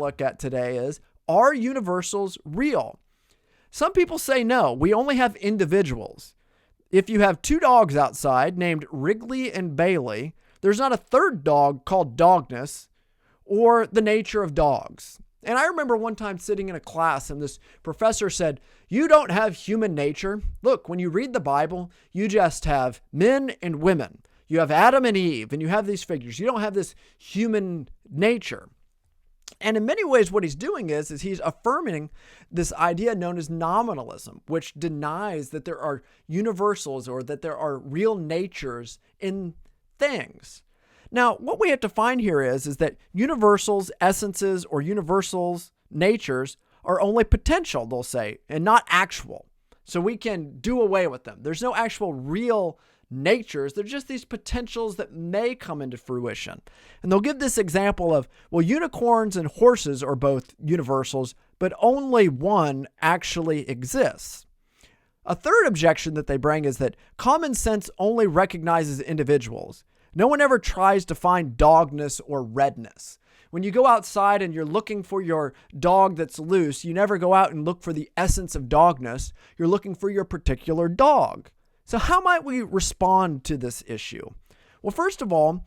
look at today is, are universals real? Some people say no, we only have individuals. If you have two dogs outside named Wrigley and Bailey, there's not a third dog called dogness or the nature of dogs. And I remember one time sitting in a class and this professor said, you don't have human nature. Look, when you read the Bible, you just have men and women. You have Adam and Eve, and you have these figures. You don't have this human nature. And in many ways, what he's doing is he's affirming this idea known as nominalism, which denies that there are universals or that there are real natures in things. Now, what we have to find here is that universals, essences, or universals, natures are only potential, they'll say, and not actual. So we can do away with them. There's no actual real natures. They're just these potentials that may come into fruition. And they'll give this example of, well, unicorns and horses are both universals, but only one actually exists. A third objection that they bring is that common sense only recognizes individuals. No one ever tries to find dogness or redness. When you go outside and you're looking for your dog that's loose, you never go out and look for the essence of dogness. You're looking for your particular dog. So how might we respond to this issue? Well, first of all,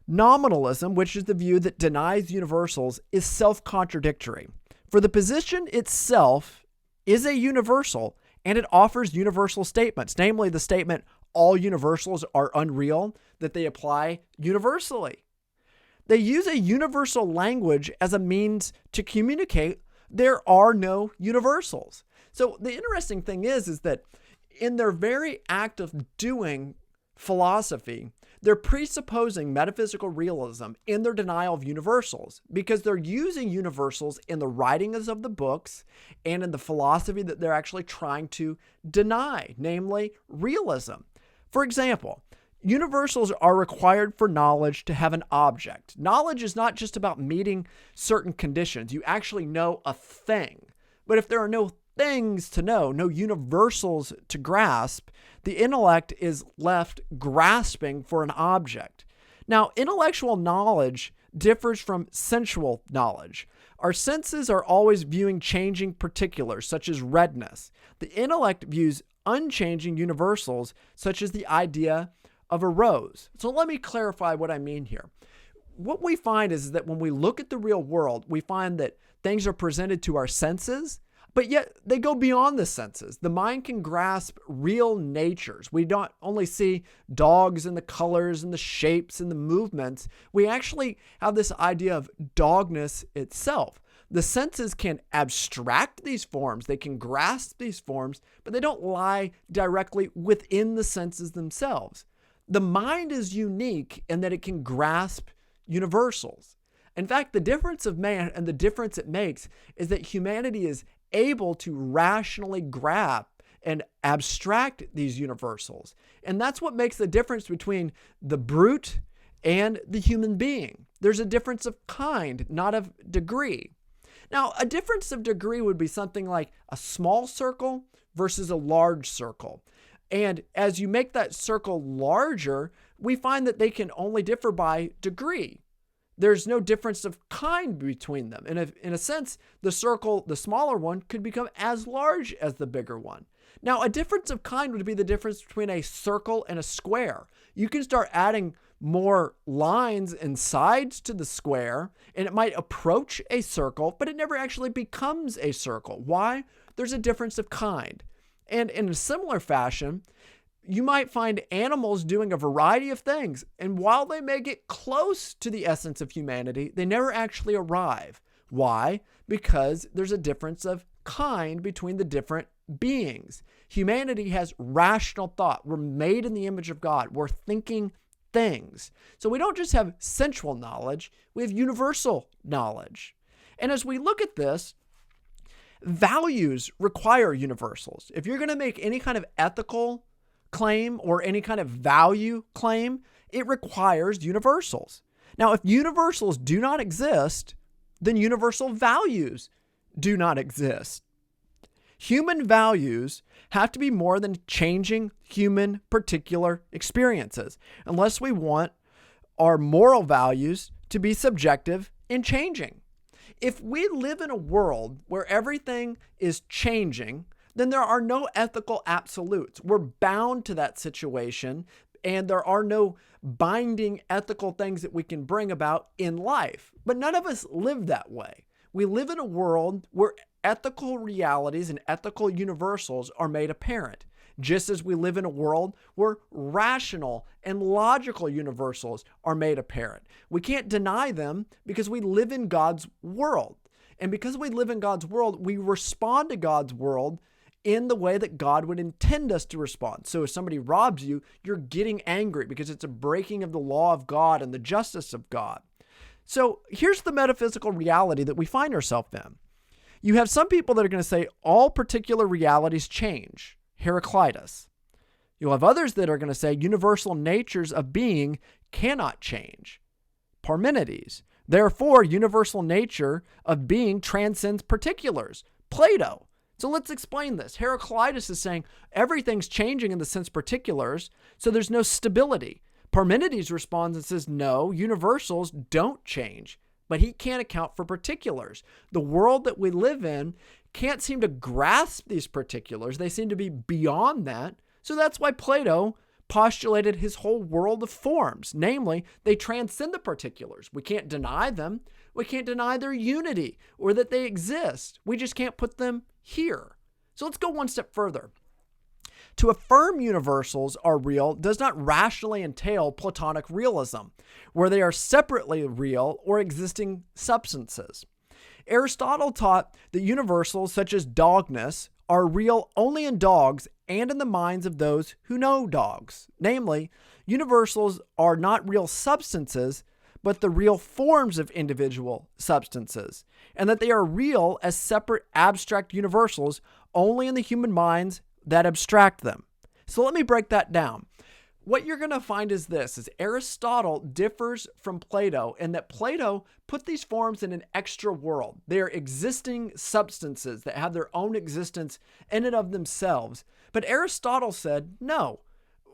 nominalism, which is the view that denies universals, is self-contradictory. For the position itself is a universal, and it offers universal statements, namely the statement, all universals are unreal, that they apply universally. They use a universal language as a means to communicate there are no universals. So the interesting thing is that in their very act of doing philosophy, they're presupposing metaphysical realism in their denial of universals because they're using universals in the writings of the books and in the philosophy that they're actually trying to deny, namely realism. For example, universals are required for knowledge to have an object. Knowledge is not just about meeting certain conditions. You actually know a thing. But if there are no things to know, no universals to grasp, the intellect is left grasping for an object. Now, intellectual knowledge differs from sensual knowledge. Our senses are always viewing changing particulars, such as redness. The intellect views unchanging universals, such as the idea of a rose. So let me clarify what I mean here. What we find is that when we look at the real world, we find that things are presented to our senses, but yet they go beyond the senses. The mind can grasp real natures. We don't only see dogs and the colors and the shapes and the movements. We actually have this idea of dogness itself. The senses can abstract these forms. They can grasp these forms, but they don't lie directly within the senses themselves. The mind is unique in that it can grasp universals. In fact, the difference of man and the difference it makes is that humanity is able to rationally grasp and abstract these universals. And that's what makes the difference between the brute and the human being. There's a difference of kind, not of degree. Now, a difference of degree would be something like a small circle versus a large circle. And as you make that circle larger, we find that they can only differ by degree. There's no difference of kind between them. In a sense, the circle, the smaller one, could become as large as the bigger one. Now, a difference of kind would be the difference between a circle and a square. You can start adding more lines and sides to the square, and it might approach a circle, but it never actually becomes a circle. Why? There's a difference of kind. And in a similar fashion, you might find animals doing a variety of things, and while they may get close to the essence of humanity, they never actually arrive. Why? Because there's a difference of kind between the different beings. Humanity has rational thought. We're made in the image of God. We're thinking things. So we don't just have sensual knowledge, we have universal knowledge. And as we look at this, values require universals. If you're going to make any kind of ethical claim or any kind of value claim, it requires universals. Now, if universals do not exist, then universal values do not exist. Human values have to be more than changing human particular experiences, unless we want our moral values to be subjective and changing. If we live in a world where everything is changing, then there are no ethical absolutes. We're bound to that situation, and there are no binding ethical things that we can bring about in life. But none of us live that way. We live in a world where ethical realities and ethical universals are made apparent, just as we live in a world where rational and logical universals are made apparent. We can't deny them because we live in God's world. And because we live in God's world, we respond to God's world in the way that God would intend us to respond. So if somebody robs you, you're getting angry because it's a breaking of the law of God and the justice of God. So here's the metaphysical reality that we find ourselves in. You have some people that are going to say all particular realities change, Heraclitus. You'll have others that are going to say universal natures of being cannot change, Parmenides. Therefore, universal nature of being transcends particulars, Plato. So let's explain this. Heraclitus is saying everything's changing in the sense particulars, so there's no stability. Parmenides responds and says, no, universals don't change, but he can't account for particulars. The world that we live in can't seem to grasp these particulars. They seem to be beyond that. So that's why Plato postulated his whole world of forms. Namely, they transcend the particulars. We can't deny them. We can't deny their unity or that they exist. We just can't put them here. So let's go one step further. To affirm universals are real does not rationally entail Platonic realism, where they are separately real or existing substances. Aristotle taught that universals such as dogness are real only in dogs and in the minds of those who know dogs. Namely, universals are not real substances, but the real forms of individual substances, and that they are real as separate abstract universals only in the human minds that abstract them. So let me break that down. What you're going to find is this, is Aristotle differs from Plato in that Plato put these forms in an extra world. They are existing substances that have their own existence in and of themselves. But Aristotle said, no,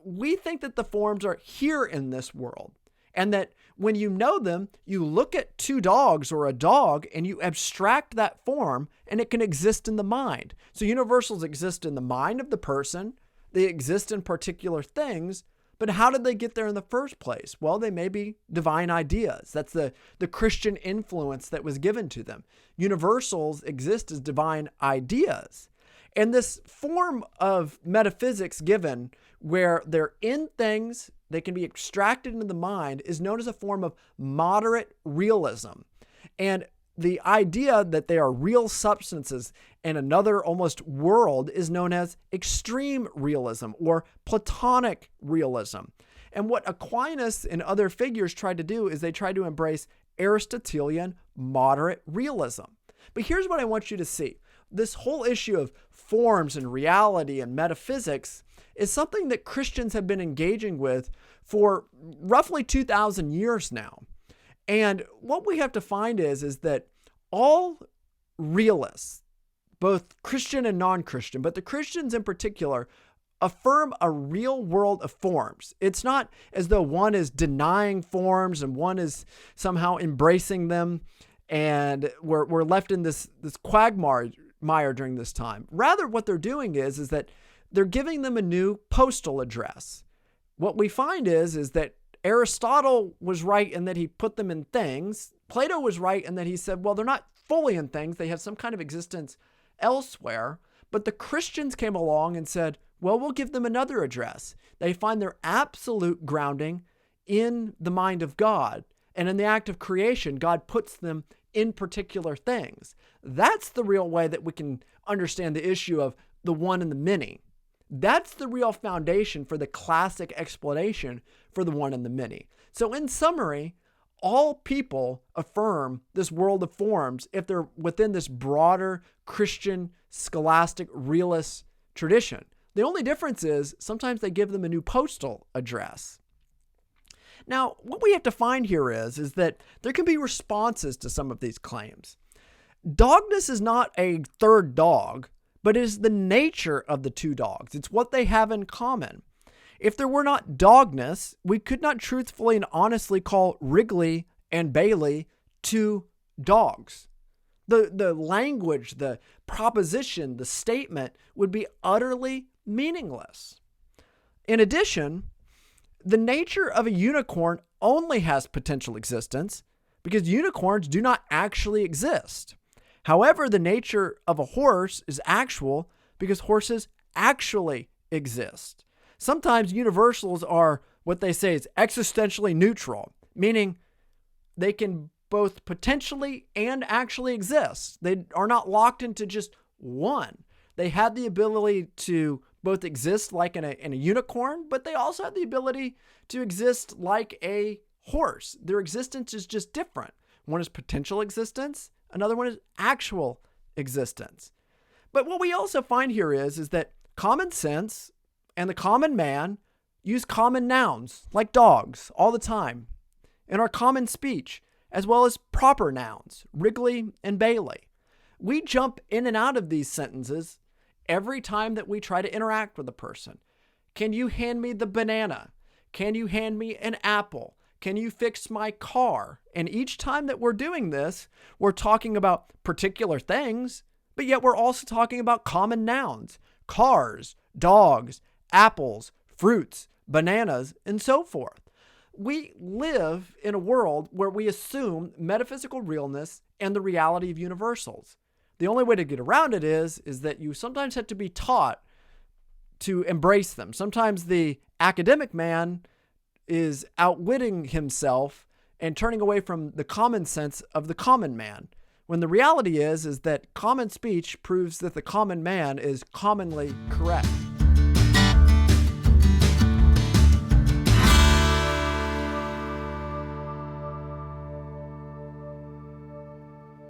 we think that the forms are here in this world. And that when you know them, you look at two dogs or a dog and you abstract that form and it can exist in the mind. So universals exist in the mind of the person. They exist in particular things. But how did they get there in the first place? Well, they may be divine ideas. That's the Christian influence that was given to them. Universals exist as divine ideas. And this form of metaphysics given where they're in things, they can be extracted into the mind, is known as a form of moderate realism. And the idea that they are real substances in another almost world is known as extreme realism or Platonic realism. And what Aquinas and other figures tried to do is they tried to embrace Aristotelian moderate realism. But here's what I want you to see. This whole issue of forms and reality and metaphysics is something that Christians have been engaging with for roughly 2,000 years now. And what we have to find is that all realists, both Christian and non-Christian, but the Christians in particular, affirm a real world of forms. It's not as though one is denying forms and one is somehow embracing them, and we're left in this quagmire during this time. Rather, what they're doing is that they're giving them a new postal address. What we find is that Aristotle was right in that he put them in things. Plato was right in that he said, well, they're not fully in things. They have some kind of existence elsewhere. But the Christians came along and said, well, we'll give them another address. They find their absolute grounding in the mind of God. And in the act of creation, God puts them in particular things. That's the real way that we can understand the issue of the one and the many. That's the real foundation for the classic explanation for the one and the many. So in summary, all people affirm this world of forms if they're within this broader Christian scholastic realist tradition. The only difference is sometimes they give them a new postal address. Now, what we have to find here is that there can be responses to some of these claims. Dogness is not a third dog, but it is the nature of the two dogs. It's what they have in common. If there were not dogness, we could not truthfully and honestly call Wrigley and Bailey two dogs. The language, the proposition, the statement would be utterly meaningless. In addition, the nature of a unicorn only has potential existence because unicorns do not actually exist. However, the nature of a horse is actual because horses actually exist. Sometimes universals are what they say is existentially neutral, meaning they can both potentially and actually exist. They are not locked into just one. They have the ability to both exist like in a unicorn, but they also have the ability to exist like a horse. Their existence is just different. One is potential existence, another one is actual existence. But what we also find here is that common sense and the common man use common nouns like dogs all the time in our common speech, as well as proper nouns, Wrigley and Bailey. We jump in and out of these sentences every time that we try to interact with a person. Can you hand me the banana? Can you hand me an apple? Can you fix my car? And each time that we're doing this, we're talking about particular things, but yet we're also talking about common nouns, cars, dogs, apples, fruits, bananas, and so forth. We live in a world where we assume metaphysical realness and the reality of universals. The only way to get around it is that you sometimes have to be taught to embrace them. Sometimes the academic man is outwitting himself and turning away from the common sense of the common man, when the reality is that common speech proves that the common man is commonly correct.